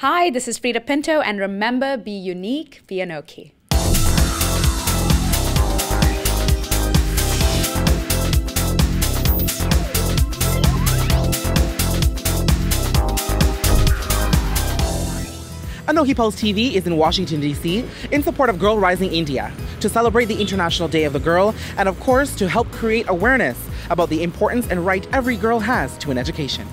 Hi, this is Freida Pinto, and remember, be unique, be ANOKHI. ANOKHI Pulse TV is in Washington, D.C. in support of Girl Rising India to celebrate the International Day of the Girl and, of course, to help create awareness about the importance and right every girl has to an education.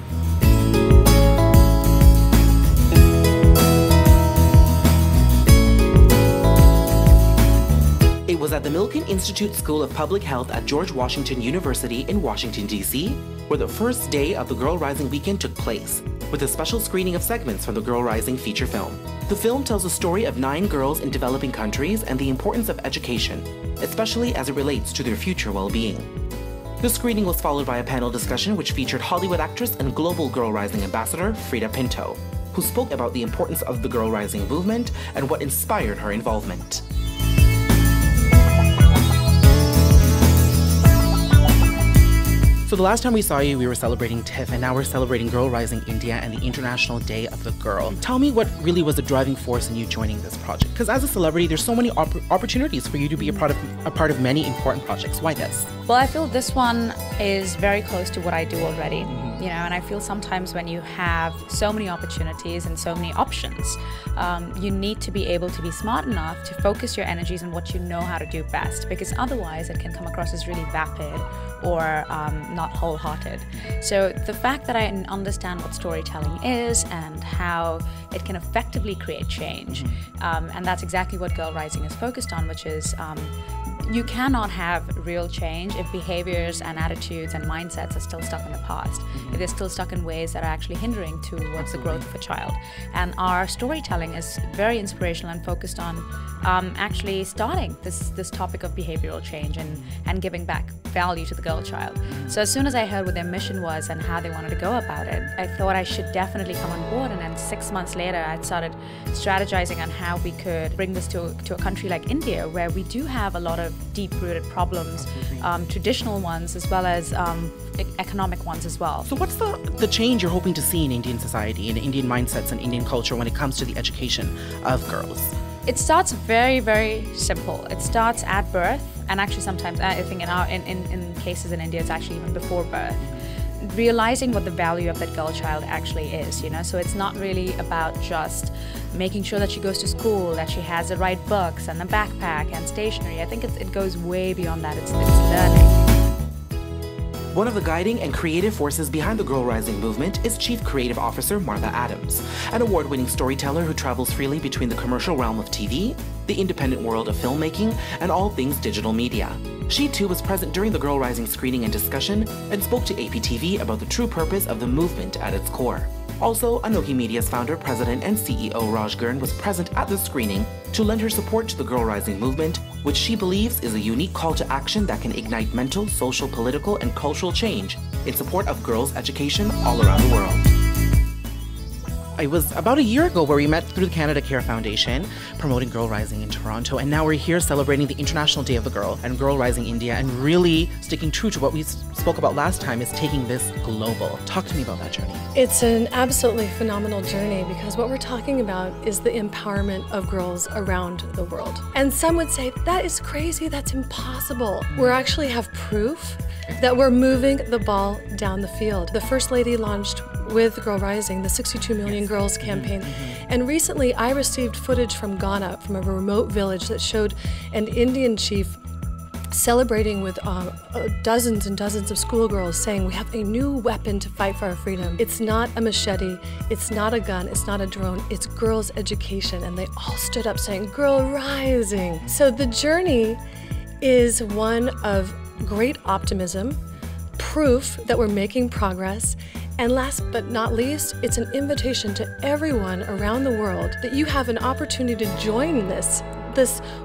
It was at the Milken Institute School of Public Health at George Washington University in Washington, D.C., where the first day of the Girl Rising weekend took place, with a special screening of segments from the Girl Rising feature film. The film tells the story of 9 girls in developing countries and the importance of education, especially as it relates to their future well-being. The screening was followed by a panel discussion which featured Hollywood actress and global Girl Rising ambassador Freida Pinto, who spoke about the importance of the Girl Rising movement and what inspired her involvement. So the last time we saw you, we were celebrating TIFF, and now we're celebrating Girl Rising India and the International Day of the Girl. Tell me what really was the driving force in you joining this project? Because as a celebrity, there's so many opportunities for you to be a part of many important projects. Why this? Well, I feel this one is very close to what I do already. You know, and I feel sometimes when you have so many opportunities and so many options, you need to be able to be smart enough to focus your energies on what you know how to do best, because otherwise it can come across as really vapid or not wholehearted. So the fact that I understand what storytelling is and how it can effectively create change, and that's exactly what Girl Rising is focused on, which is you cannot have real change if behaviors and attitudes and mindsets are still stuck in the past, if they're still stuck in ways that are actually hindering towards the growth of a child. And our storytelling is very inspirational and focused on actually starting this topic of behavioral change and giving back value to the girl child. So as soon as I heard what their mission was and how they wanted to go about it, I thought I should definitely come on board. And then 6 months later, I started strategizing on how we could bring this to a country like India, where we do have a lot of deep-rooted problems, traditional ones as well as economic ones as well. So what's the change you're hoping to see in Indian society, in Indian mindsets and Indian culture when it comes to the education of girls? It starts very, very simple. It starts at birth, and actually sometimes I think in cases in India it's actually even before birth. Realizing what the value of that girl child actually is, you know. So it's not really about just making sure that she goes to school, that she has the right books and the backpack and stationery. I think it goes way beyond that. It's learning. One of the guiding and creative forces behind the Girl Rising movement is Chief Creative Officer Martha Adams, an award-winning storyteller who travels freely between the commercial realm of TV, the independent world of filmmaking, and all things digital media. She too was present during the Girl Rising screening and discussion and spoke to APTV about the true purpose of the movement at its core. Also, ANOKHI Media's founder, president, and CEO Raj Girn was present at the screening to lend her support to the Girl Rising movement, which she believes is a unique call to action that can ignite mental, social, political, and cultural change in support of girls' education all around the world. It was about a year ago where we met through the Canada Care Foundation, promoting Girl Rising in Toronto, and now we're here celebrating the International Day of the Girl and Girl Rising India, and really sticking true to what we spoke about last time, is taking this global. Talk to me about that journey. It's an absolutely phenomenal journey, because what we're talking about is the empowerment of girls around the world. And some would say, that is crazy, that's impossible. We actually have proof that we're moving the ball down the field. The First Lady launched with Girl Rising the 62 Million Girls campaign. And recently I received footage from Ghana, from a remote village, that showed an Indian chief celebrating with dozens and dozens of schoolgirls, saying, we have a new weapon to fight for our freedom. It's not a machete, it's not a gun, it's not a drone, it's girls' education. And they all stood up saying, Girl Rising. So the journey is one of great optimism, proof that we're making progress, and last but not least, it's an invitation to everyone around the world that you have an opportunity to join this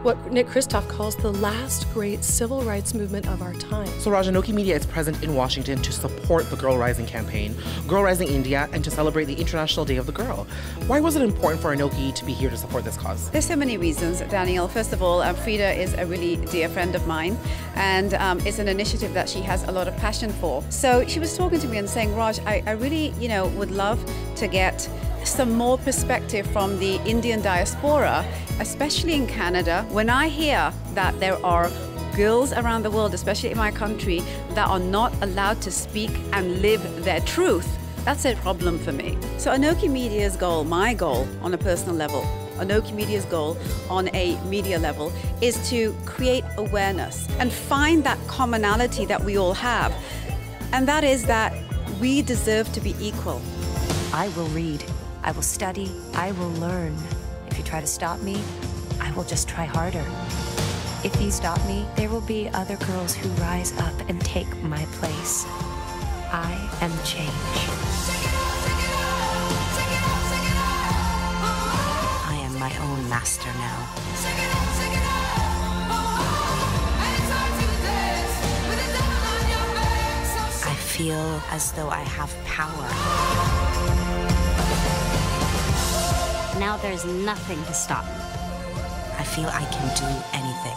what Nick Kristof calls the last great civil rights movement of our time. So Raj, ANOKHI Media is present in Washington to support the Girl Rising campaign, Girl Rising India, and to celebrate the International Day of the Girl. Why was it important for ANOKHI to be here to support this cause? There's so many reasons, Daniel. First of all, Freida is a really dear friend of mine, and it's an initiative that she has a lot of passion for. So she was talking to me and saying, Raj, I really, would love to get some more perspective from the Indian diaspora, especially in Canada. When I hear that there are girls around the world, especially in my country, that are not allowed to speak and live their truth, that's a problem for me. So ANOKHI Media's goal, my goal on a personal level, ANOKHI Media's goal on a media level, is to create awareness and find that commonality that we all have. And that is that we deserve to be equal. I will read, I will study, I will learn. If you try to stop me, I will just try harder. If you stop me, there will be other girls who rise up and take my place. I am change. I am my own master now. I feel as though I have power. Now there's nothing to stop me. I feel I can do anything.